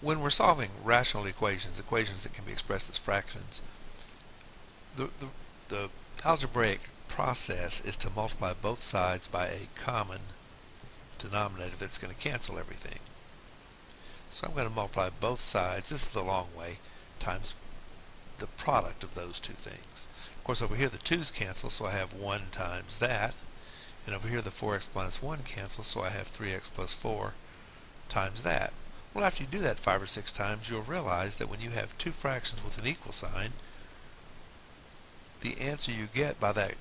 When we're solving rational equations, equations that can be expressed as fractions, the, the, the algebraic process is to multiply both sides by a common denominator that's going to cancel everything. So I'm going to multiply both sides, this is the long way, times the product of those two things. Of course, over here the 2's cancel, so I have 1 times that. And over here the 4x minus 1 cancels, so I have 3x plus 4 times that. Well, after you do that 5 or 6 times, you'll realize that when you have two fractions with an equal sign, the answer you get by that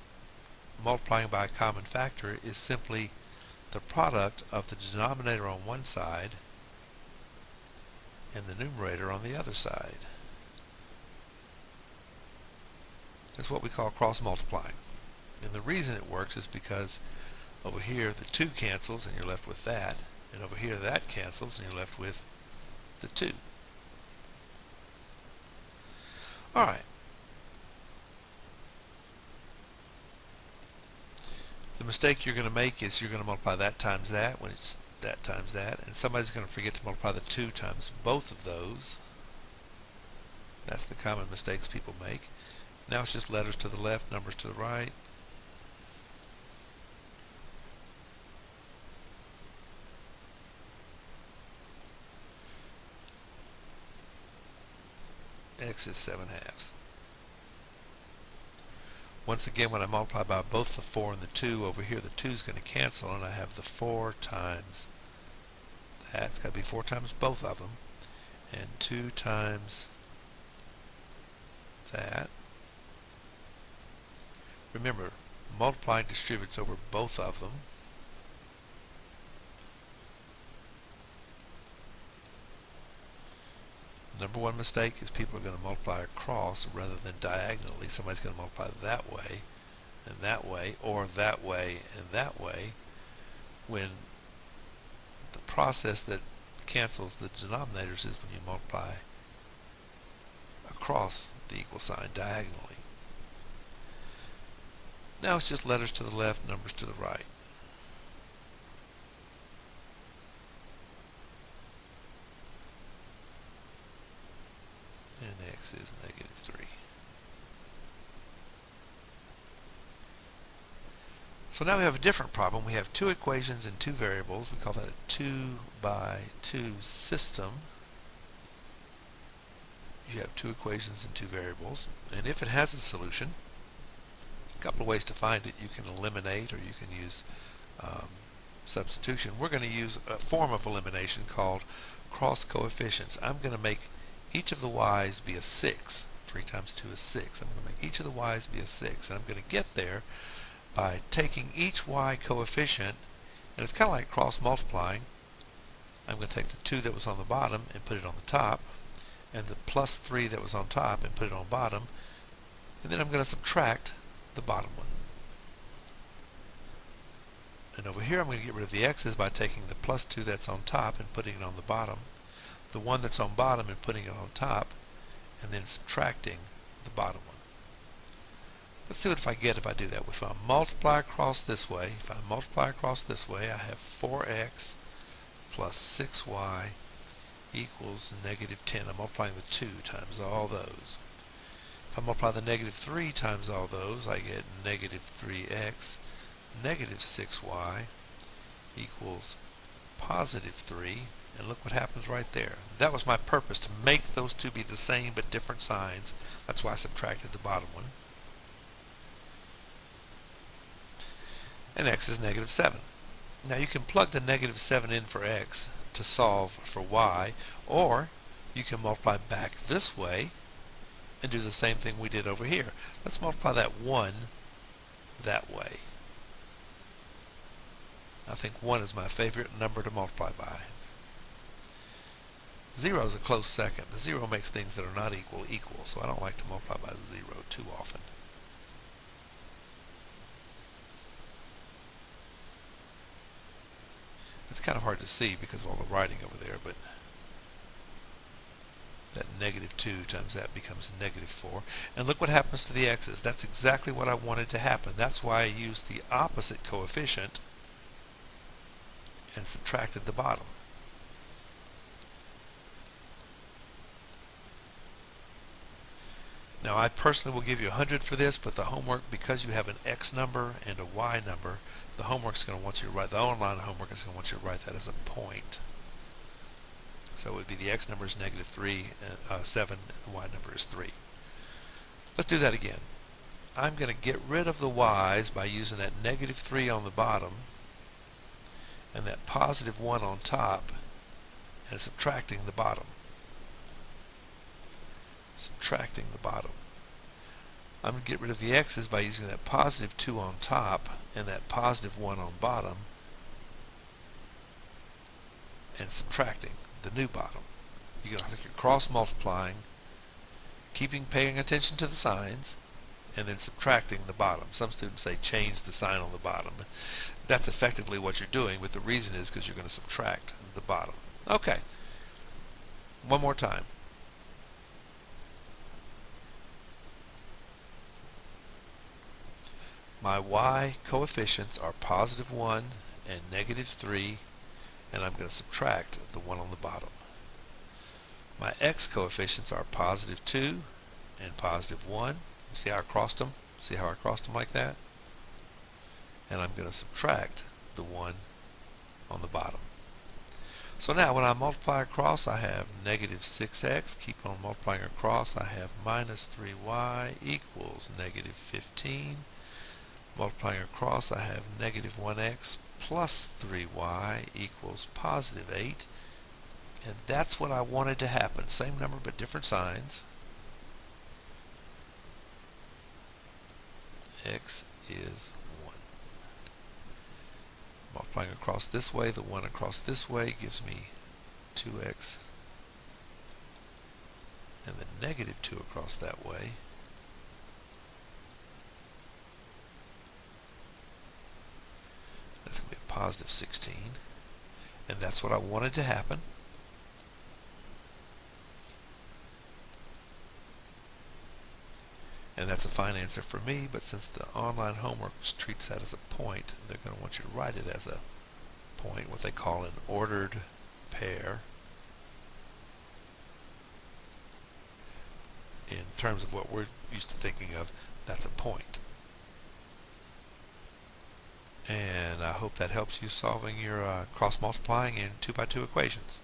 multiplying by a common factor is simply the product of the denominator on one side and the numerator on the other side. That's what we call cross multiplying. And the reason it works is because over here the 2 cancels and you're left with that, and over here that cancels and you're left with the 2. Alright. The mistake you're going to make is you're going to multiply that times that when it's that times that, and somebody's going to forget to multiply the 2 times both of those. That's the common mistakes people make. Now it's just letters to the left, numbers to the right. X is 7/2. Once again, when I multiply by both the 4 and the 2, over here the 2 is going to cancel, and I have the 4 times that. It's got to be 4 times both of them, and 2 times that. Remember, multiplying distributes over both of them. Number one mistake is people are going to multiply across rather than diagonally. Somebody's going to multiply that way, or that way, and that way, when the process that cancels the denominators is when you multiply across the equal sign diagonally. Now it's just letters to the left, numbers to the right. And x is -3. So now we have a different problem. We have two equations and two variables. We call that a 2 by 2 system. You have two equations and two variables. And if it has a solution, a couple of ways to find it. You can eliminate, or you can use substitution. We're going to use a form of elimination called cross coefficients. I'm going to make each of the y's be a 6. 3 times 2 is 6. I'm going to make each of the y's be a 6. And I'm going to get there by taking each y coefficient, and it's kind of like cross multiplying. I'm going to take the 2 that was on the bottom and put it on the top, and the plus 3 that was on top and put it on bottom, and then I'm going to subtract the bottom one. And over here I'm going to get rid of the x's by taking the plus 2 that's on top and putting it on the bottom, the 1 that's on bottom and putting it on top, and then subtracting the bottom one. Let's see what if I get if I do that. If I multiply across this way, I have 4x plus 6y equals -10. I'm multiplying the 2 times all those. If I multiply the -3 times all those, I get -3x, -6y equals +3. And look what happens right there. That was my purpose, to make those two be the same but different signs. That's why I subtracted the bottom one. And x is -7. Now you can plug the -7 in for x to solve for y, or you can multiply back this way and do the same thing we did over here. Let's multiply that 1 that way. I think 1 is my favorite number to multiply by. 0 is a close second, but 0 makes things that are not equal equal, so I don't like to multiply by 0 too often. It's kind of hard to see because of all the writing over there, but that -2 times that becomes -4. And look what happens to the x's. That's exactly what I wanted to happen. That's why I used the opposite coefficient and subtracted the bottom. Now I personally will give you 100 for this, but the homework, because you have an X number and a Y number, the homework's going to want you to write, the online homework is going to want you to write that as a point. So it would be the X number is -3, 7, and the Y number is 3. Let's do that again. I'm going to get rid of the Y's by using that -3 on the bottom and that +1 on top and subtracting the bottom. Subtracting the bottom. I'm going to get rid of the X's by using that +2 on top and that +1 on bottom and subtracting the new bottom. You're cross multiplying, paying attention to the signs, and then subtracting the bottom. Some students say change the sign on the bottom. That's effectively what you're doing, but the reason is because you're going to subtract the bottom. Okay, one more time. My Y coefficients are +1 and -3, and I'm going to subtract the one on the bottom. My X coefficients are +2 and +1. You see how I crossed them? See how I crossed them like that? And I'm going to subtract the 1 on the bottom. So now when I multiply across, I have -6x. Keep on multiplying across. I have -3y equals -15. Multiplying across, I have -1x plus 3y equals +8. And that's what I wanted to happen. Same number but different signs. X is 1. Multiplying across this way, the 1 across this way gives me 2x. And the -2 across that way. That's going to be a +16. And that's what I wanted to happen. And that's a fine answer for me, but since the online homework treats that as a point, they're going to want you to write it as a point, what they call an ordered pair. In terms of what we're used to thinking of, that's a point. And I hope that helps you solving your cross multiplying in 2x2 equations.